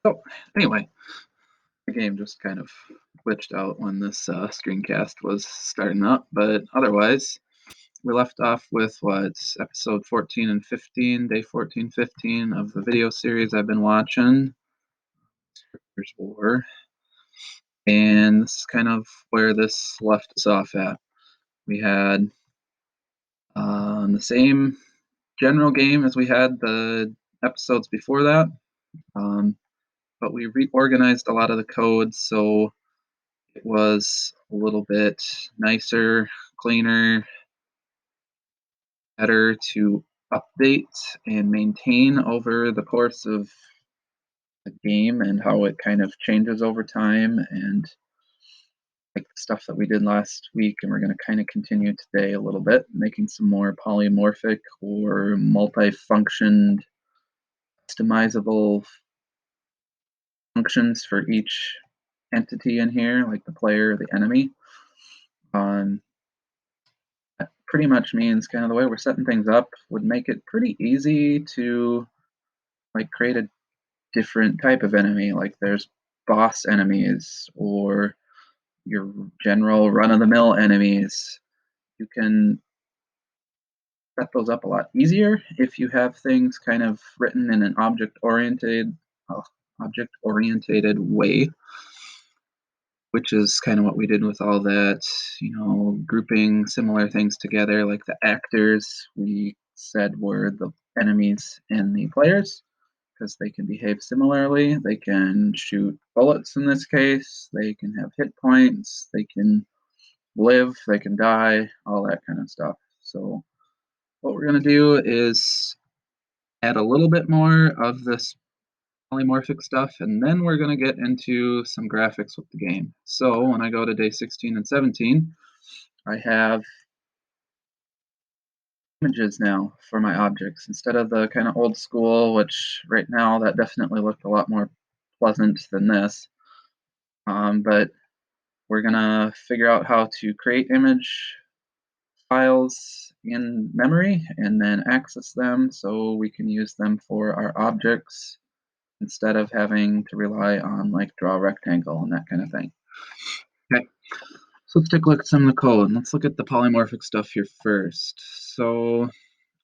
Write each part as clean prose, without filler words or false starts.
So anyway, the game just kind of glitched out when this screencast was starting up, but otherwise, we left off with what episode 14 and 15, day 14, 15 of the video series I've been watching. There's War, and this is kind of where this left us off at. We had the same general game as we had the episodes before that, um, but we reorganized a lot of the codes so it was a little bit nicer, cleaner, better to update and maintain over the course of the game and how it kind of changes over time, and like the stuff that we did last week, and we're going to kind of continue today a little bit, making some more polymorphic or multi-functioned customizable functions for each entity in here, like the player, the enemy. That pretty much means kind of the way we're setting things up would make it pretty easy to like create a different type of enemy. Like there's boss enemies or your general run-of-the-mill enemies. You can set those up a lot easier if you have things kind of written in an object-oriented way, which is kind of what we did with all that, grouping similar things together. Like the actors, we said were the enemies and the players because they can behave similarly. They can shoot bullets in this case, they can have hit points, they can live, they can die, all that kind of stuff. So, what we're going to do is add a little bit more of this polymorphic stuff, and then we're going to get into some graphics with the game. So when I go to day 16 and 17, I have images now for my objects instead of the kind of old school, which right now that definitely looked a lot more pleasant than this. But we're going to figure out how to create image files in memory and then access them so we can use them for our objects instead of having to rely on like draw a rectangle and that kind of thing. Okay, so let's take a look at some of the code. Let's look at the polymorphic stuff here first. So,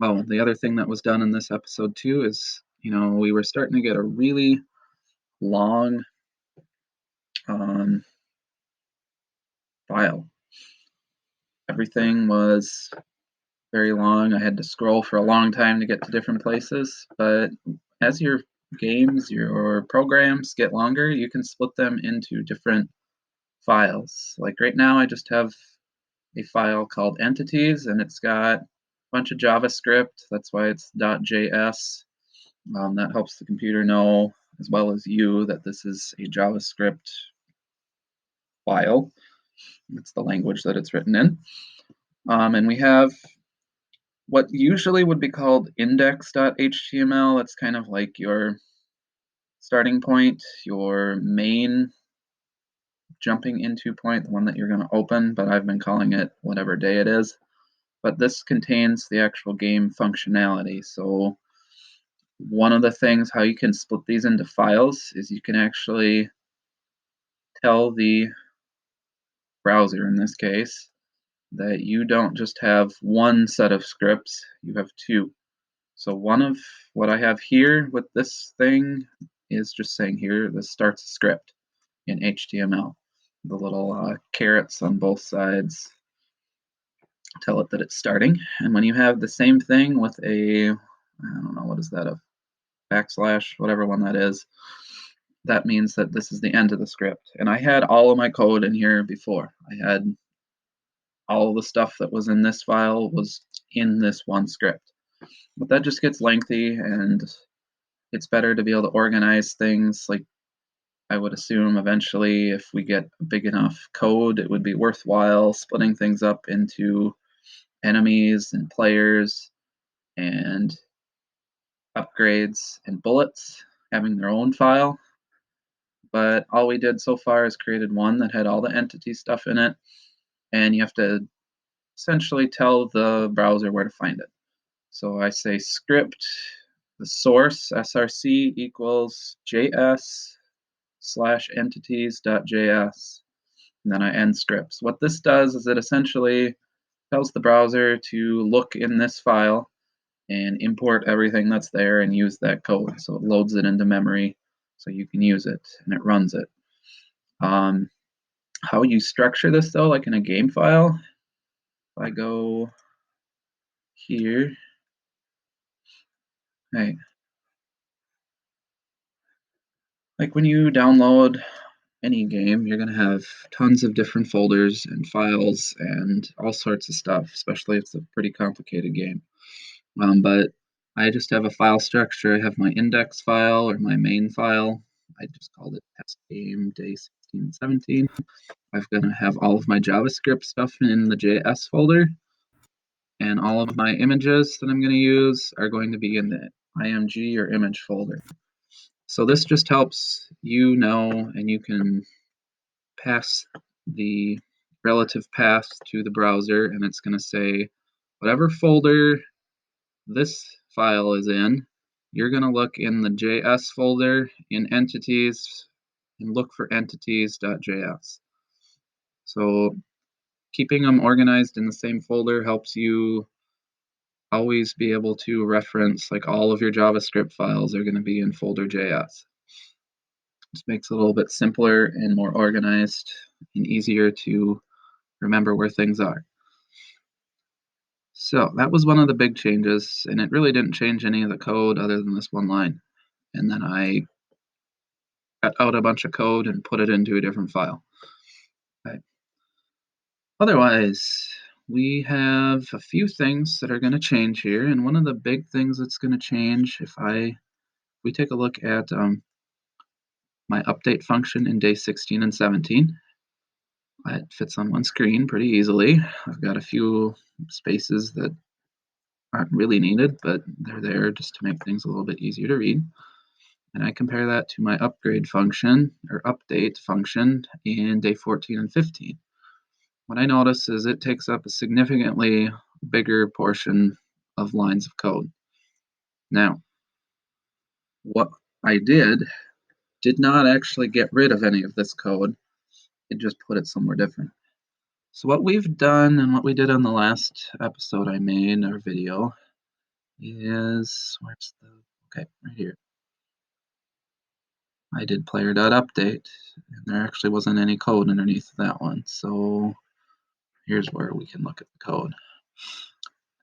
the other thing that was done in this episode too is, we were starting to get a really long file. Everything was very long. I had to scroll for a long time to get to different places, but as your games, your programs get longer, you can split them into different files. Like right now, I just have a file called entities, and it's got a bunch of JavaScript. That's why it's .js. That helps the computer know, as well as you, that this is a JavaScript file. It's the language that it's written in. And we have what usually would be called index.html. That's kind of like your starting point, your main jumping into point, the one that you're going to open, but I've been calling it whatever day it is. But this contains the actual game functionality. So one of the things how you can split these into files is you can actually tell the browser, in this case, that you don't just have one set of scripts, you have two. So one of what I have here with this thing is just saying here, this starts a script in HTML. The little carrots on both sides tell it that it's starting. And when you have the same thing with a, I don't know, what is that, a backslash, whatever one that is, that means that this is the end of the script. And I had all of my code in here before. I had all the stuff that was in this file was in this one script. But that just gets lengthy, and it's better to be able to organize things. Like I would assume eventually if we get big enough code, it would be worthwhile splitting things up into enemies and players and upgrades and bullets having their own file. But all we did so far is created one that had all the entity stuff in it, and you have to essentially tell the browser where to find it. So I say script the source src equals js/entities.js, and then I end scripts. What this does is it essentially tells the browser to look in this file and import everything that's there and use that code. So it loads it into memory so you can use it and it runs it. How you structure this though, like in a game file, if I go here, hey, like when you download any game, you're going to have tons of different folders and files and all sorts of stuff, especially if it's a pretty complicated game. But I just have a file structure. I have my index file or my main file. I just called it test game day 16 and 17. I'm going to have all of my JavaScript stuff in the JS folder, and all of my images that I'm going to use are going to be in the img or image folder. So this just helps you know, and you can pass the relative path to the browser, and it's going to say whatever folder this file is in, you're going to look in the JS folder in entities and look for entities.js. So keeping them organized in the same folder helps you always be able to reference, like, all of your JavaScript files are going to be in folder JS. This makes it a little bit simpler and more organized and easier to remember where things are. So that was one of the big changes, and it really didn't change any of the code other than this one line. And then I cut out a bunch of code and put it into a different file. Okay. Otherwise, we have a few things that are going to change here, and one of the big things that's going to change, if we take a look at my update function in day 16 and 17, it fits on one screen pretty easily. I've got a few spaces that aren't really needed, but they're there just to make things a little bit easier to read. And I compare that to my upgrade function or update function in day 14 and 15. What I notice is it takes up a significantly bigger portion of lines of code. Now, what I did not actually get rid of any of this code. It just put it somewhere different. So what we've done and what we did on the last episode I made, or video, is, okay, right here. I did player.update, and there actually wasn't any code underneath that one. So here's where we can look at the code.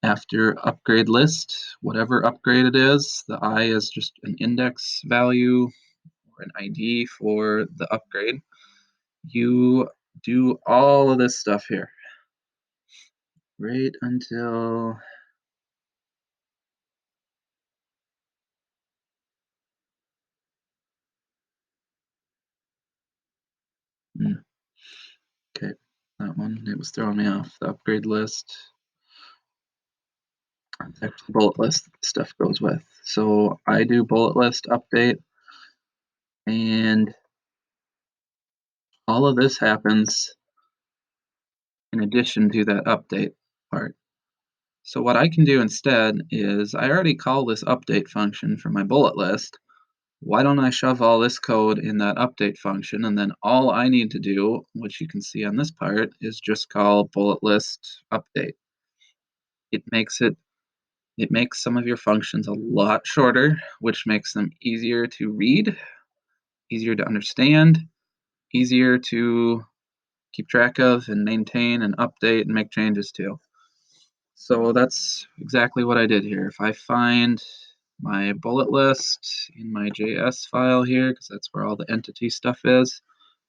After upgrade list, whatever upgrade it is, the I is just an index value or an ID for the upgrade. You do all of this stuff here, right until okay, that one, it was throwing me off. The upgrade list, it's actually bullet list stuff goes with. So I do bullet list update, and all of this happens in addition to that update part. So what I can do instead is I already call this update function for my bullet list. Why don't I shove all this code in that update function, and then all I need to do, which you can see on this part, is just call bullet list update. It makes some of your functions a lot shorter, which makes them easier to read, easier to understand, easier to keep track of and maintain and update and make changes to. So that's exactly what I did here. If I find my bullet list in my JS file here, because that's where all the entity stuff is,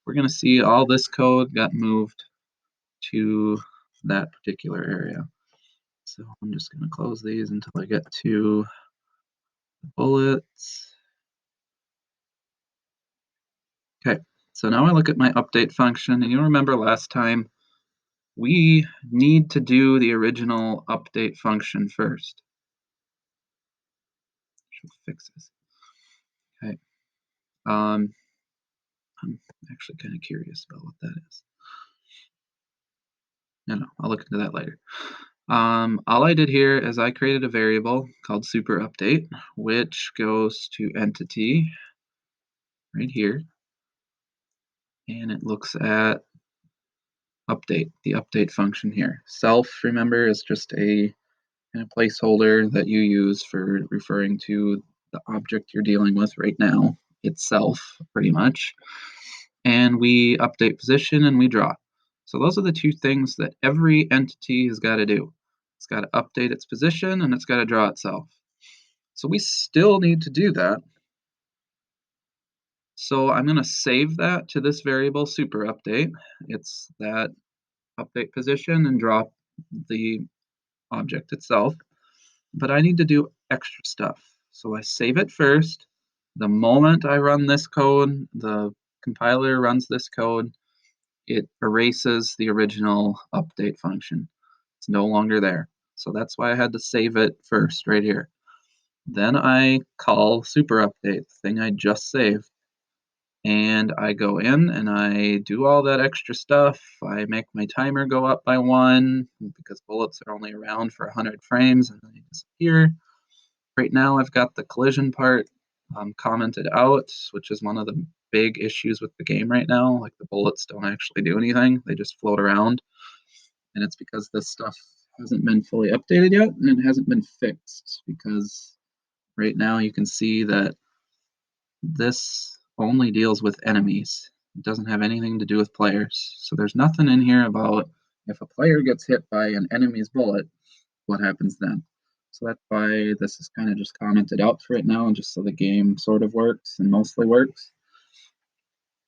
we're going to see all this code got moved to that particular area. So I'm just going to close these until I get to the bullets. Okay, so now I look at my update function, and you remember last time we need to do the original update function first. Should fix this. Okay. I'm actually kind of curious about what that is. No, I'll look into that later. All I did here is I created a variable called super update, which goes to entity right here, and it looks at update, the update function here. Self, remember, is just a kind of placeholder that you use for referring to the object you're dealing with right now, itself, pretty much. And we update position and we draw. So those are the two things that every entity has got to do. It's got to update its position and it's got to draw itself. So we still need to do that. So I'm going to save that to this variable super update. It's that update position and draw the object itself. But I need to do extra stuff. So I save it first. The moment I run this code, the compiler runs this code, it erases the original update function. It's no longer there. So that's why I had to save it first right here. Then I call super update, the thing I just saved. And I go in and I do all that extra stuff. I make my timer go up by 1 because bullets are only around for 100 frames and then they disappear. Right now I've got the collision part commented out, which is one of the big issues with the game right now. Like the bullets don't actually do anything, they just float around. And it's because this stuff hasn't been fully updated yet and it hasn't been fixed because right now you can see that this only deals with enemies. It doesn't have anything to do with players. So there's nothing in here about if a player gets hit by an enemy's bullet, what happens then. So that's why this is kind of just commented out for right now, and just so the game sort of works and mostly works.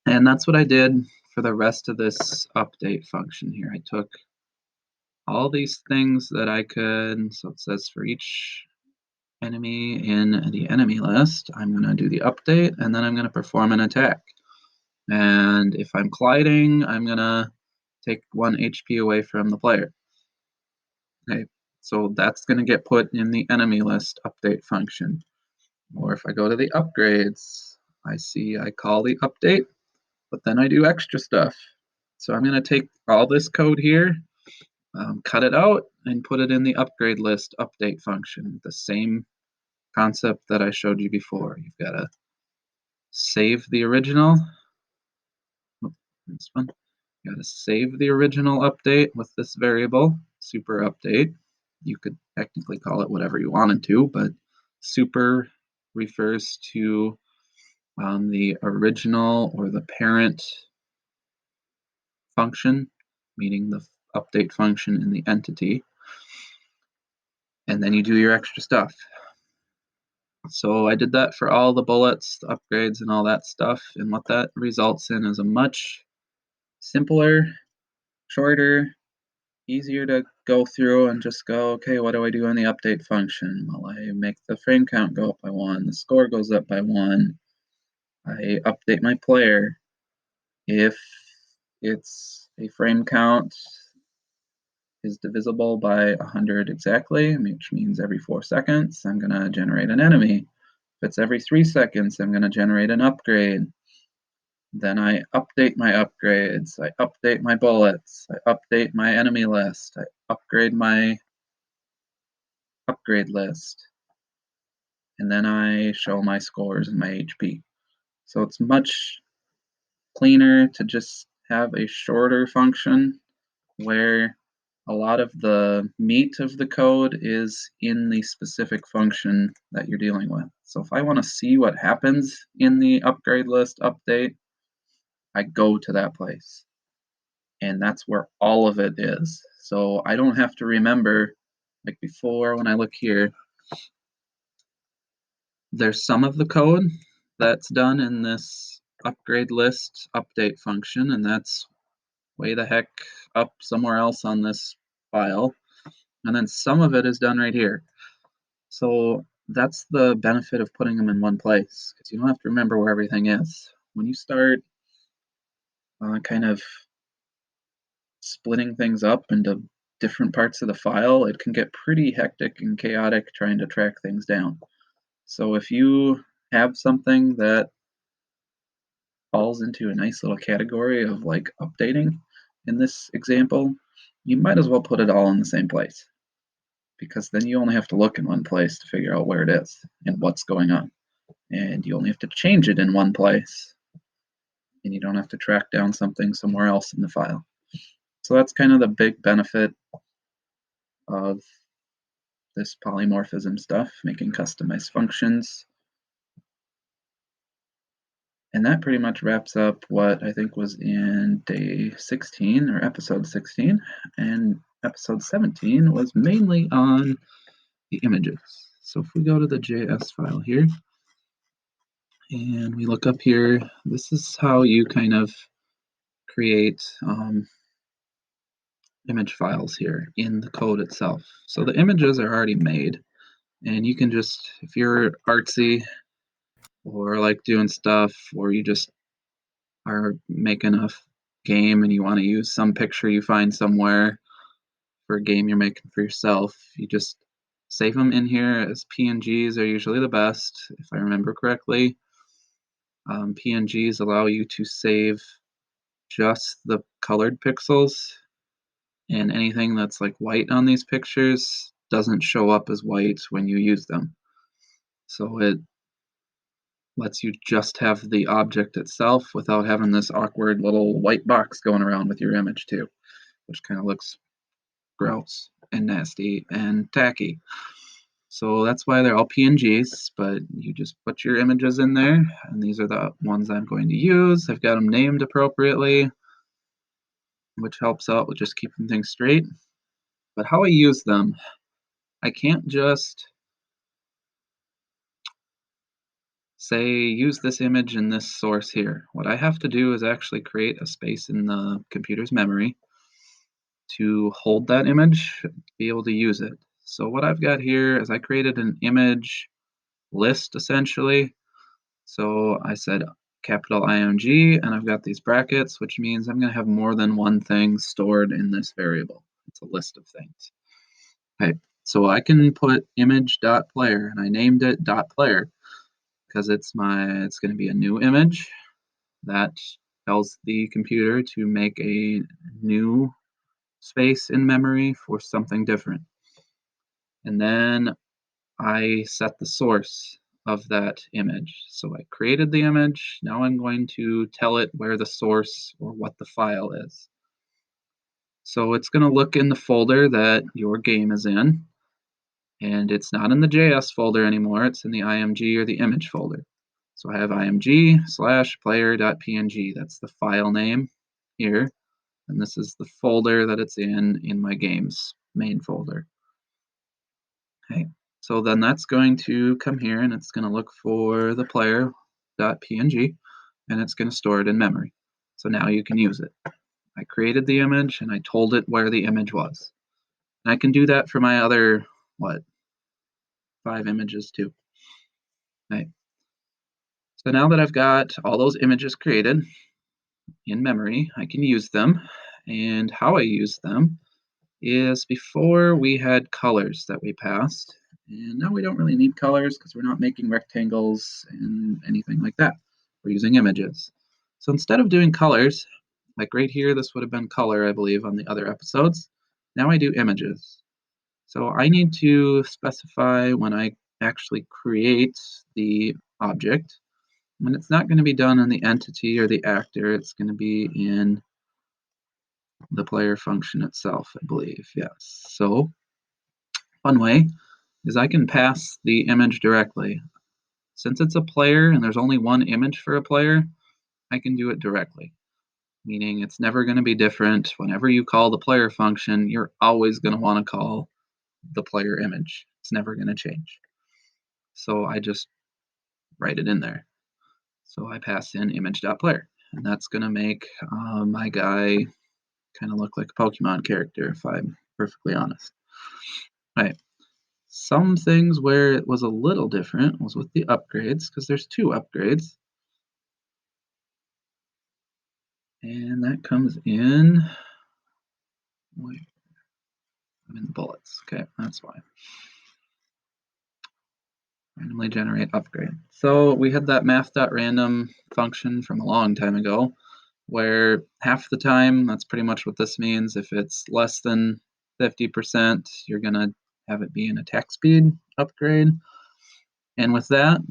And that's what I did for the rest of this update function here. I took all these things that I could, so it says for each enemy in the enemy list, I'm going to do the update, and then I'm going to perform an attack. And if I'm colliding, I'm going to take 1 HP away from the player. Okay, so that's going to get put in the enemy list update function. Or if I go to the upgrades, I call the update, but then I do extra stuff. So I'm going to take all this code here, cut it out, and put it in the upgrade list update function. The same concept that I showed you before. You've got to save the original. This one. You got to save the original update with this variable, super update. You could technically call it whatever you wanted to, but super refers to the original or the parent function, meaning the update function in the entity. And then you do your extra stuff. So I did that for all the bullets, the upgrades, and all that stuff. And what that results in is a much simpler, shorter, easier to go through and just go, okay, what do I do in the update function? Well, I make the frame count go up by 1, the score goes up by 1, I update my player. If it's a frame count is divisible by 100 exactly, which means every 4 seconds, I'm going to generate an enemy. If it's every 3 seconds, I'm going to generate an upgrade. Then I update my upgrades, I update my bullets, I update my enemy list, I upgrade my upgrade list, and then I show my scores and my HP. So it's much cleaner to just have a shorter function where a lot of the meat of the code is in the specific function that you're dealing with. So if I want to see what happens in the upgrade list update, I go to that place. And that's where all of it is. So I don't have to remember, like before when I look here, there's some of the code that's done in this upgrade list update function, and that's way the heck up somewhere else on this file. And then some of it is done right here. So that's the benefit of putting them in one place, because you don't have to remember where everything is. When you start kind of splitting things up into different parts of the file, it can get pretty hectic and chaotic trying to track things down. So if you have something that falls into a nice little category of like updating in this example, you might as well put it all in the same place. because then you only have to look in one place to figure out where it is and what's going on. And you only have to change it in one place, and you don't have to track down something somewhere else in the file. So that's kind of the big benefit of this polymorphism stuff, making customized functions. And that pretty much wraps up what I think was in day 16 or episode 16. And episode 17 was mainly on the images. So if we go to the JS file here and we look up here, this is how you kind of create image files here in the code itself. So the images are already made, and you can just, if you're artsy or like doing stuff, or you just are making a game and you want to use some picture you find somewhere for a game you're making for yourself, you just save them in here as PNGs are usually the best, if I remember correctly. PNGs allow you to save just the colored pixels, and anything that's like white on these pictures doesn't show up as white when you use them. So it lets you just have the object itself without having this awkward little white box going around with your image too, which kind of looks gross and nasty and tacky. So that's why they're all PNGs, but you just put your images in there, and these are the ones I'm going to use. I've got them named appropriately, which helps out with just keeping things straight. But how I use them, I can't just say use this image in this source here. What I have to do is actually create a space in the computer's memory to hold that image, be able to use it. So what I've got here is I created an image list essentially. So I said capital IMG, and I've got these brackets, which means I'm going to have more than one thing stored in this variable. It's a list of things. Okay, so I can put image.player, and I named it .player because it's going to be a new image that tells the computer to make a new space in memory for something different. And then I set the source of that image. So I created the image. Now I'm going to tell it where the source or what the file is. So it's going to look in the folder that your game is in, and it's not in the JS folder anymore. It's in the IMG or the image folder. So I have img/player.png. That's the file name here. And this is the folder that it's in my game's main folder. Okay, so then that's going to come here and it's going to look for the player.png, and it's going to store it in memory. So now you can use it. I created the image and I told it where the image was. And I can do that for my other, 5 images too. Okay. So now that I've got all those images created in memory, I can use them. And how I use them is before we had colors that we passed, and now we don't really need colors because we're not making rectangles and anything like that. We're using images. So instead of doing colors, like right here, this would have been color, I believe, on the other episodes. Now I do images. So I need to specify when I actually create the object, and it's not going to be done in the entity or the actor, it's going to be in the player function itself, I believe, yes. So one way is I can pass the image directly. Since it's a player and there's only one image for a player, I can do it directly, meaning it's never going to be different. Whenever you call the player function, you're always going to want to call the player image. It's never going to change. So I just write it in there. So I pass in image.player, and that's going to make my guy kind of look like a Pokemon character, if I'm perfectly honest. All right. Some things where it was a little different was with the upgrades, because there's 2 upgrades. And that comes in, wait, I'm in the bullets. Okay, that's why. Randomly generate upgrade. So we had that math.random function from a long time ago, where half the time, that's pretty much what this means. If it's less than 50%, you're going to have it be an attack speed upgrade. And with that,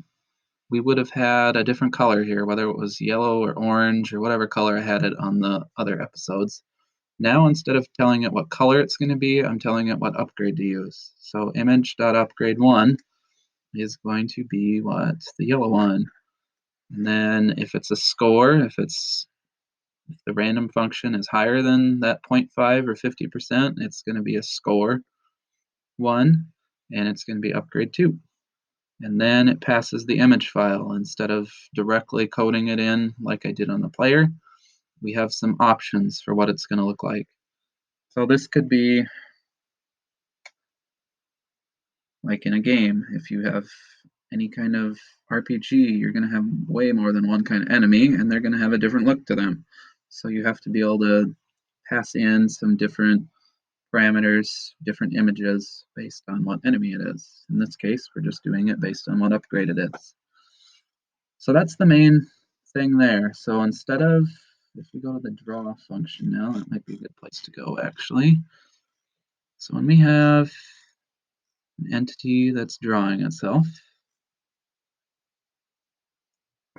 we would have had a different color here, whether it was yellow or orange or whatever color I had it on the other episodes. Now, instead of telling it what color it's going to be, I'm telling it what upgrade to use. So image.upgrade1 is going to be what? The yellow one. And then if it's a score, if the random function is higher than that 0.5 or 50%, it's going to be a score 1, and it's going to be upgrade 2. And then it passes the image file. Instead of directly coding it in like I did on the player, we have some options for what it's going to look like. So this could be like in a game. If you have any kind of RPG, you're going to have way more than one kind of enemy, and they're going to have a different look to them. So you have to be able to pass in some different parameters, different images based on what enemy it is. In this case, we're just doing it based on what upgrade it is. So that's the main thing there. So instead of, if we go to the draw function now, that might be a good place to go actually. So when we have an entity that's drawing itself,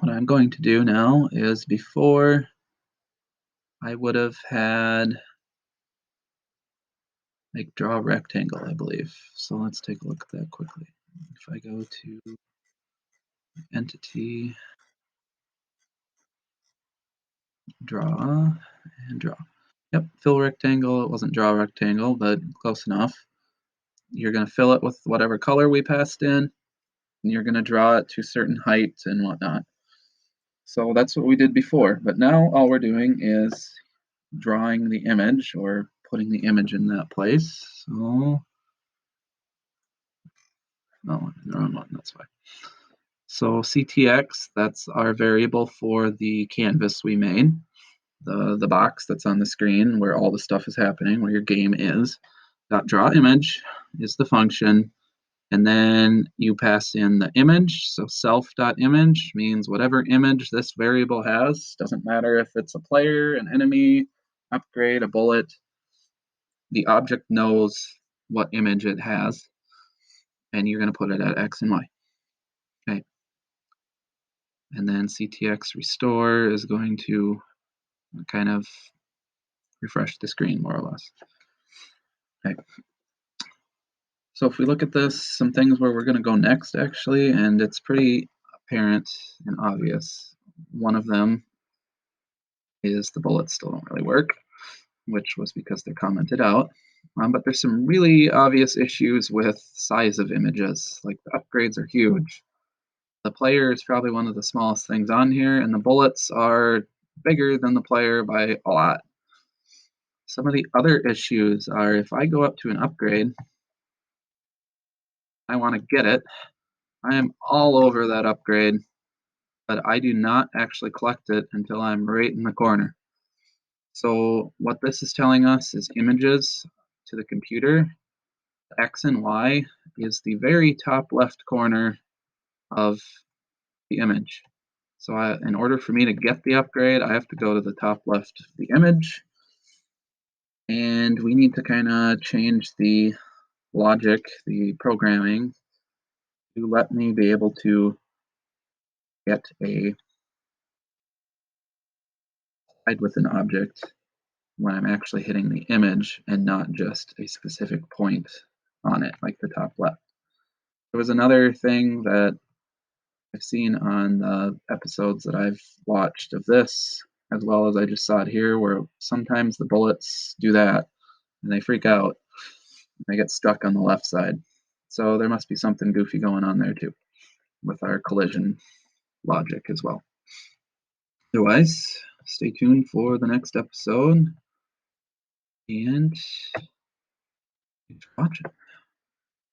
what I'm going to do now is before I would have had like draw rectangle, I believe. So let's take a look at that quickly. If I go to entity, draw, and draw. Yep, fill rectangle. It wasn't draw rectangle, but close enough. You're going to fill it with whatever color we passed in, and you're going to draw it to certain height and whatnot. So that's what we did before, but now all we're doing is drawing the image or putting the image in that place. So, oh, the wrong one, that's why. So CTX, that's our variable for the canvas we made, the box that's on the screen where all the stuff is happening, where your game is. Draw image is the function, and then you pass in the image. So self.image means whatever image this variable has, doesn't matter if it's a player, an enemy, upgrade, a bullet, the object knows what image it has, and you're going to put it at X and Y. Okay. And then CTX restore is going to kind of refresh the screen more or less. Okay. So if we look at this, some things where we're going to go next actually, and it's pretty apparent and obvious. One of them is the bullets still don't really work, which was because they're commented out. But there's some really obvious issues with size of images. Like the upgrades are huge. The player is probably one of the smallest things on here, and the bullets are bigger than the player by a lot. Some of the other issues are if I go up to an upgrade, I want to get it, I am all over that upgrade, but I do not actually collect it until I'm right in the corner. So what this is telling us is images to the computer. X and Y is the very top left corner of the image. So in order for me to get the upgrade, I have to go to the top left of the image. And we need to kind of change the logic, the programming, to let me be able to get a slide with an object when I'm actually hitting the image and not just a specific point on it, like the top left. There was another thing that I've seen on the episodes that I've watched of this, as well as I just saw it here, where sometimes the bullets do that and they freak out. They get stuck on the left side. So there must be something goofy going on there too with our collision logic as well. Otherwise, stay tuned for the next episode and thanks for watching.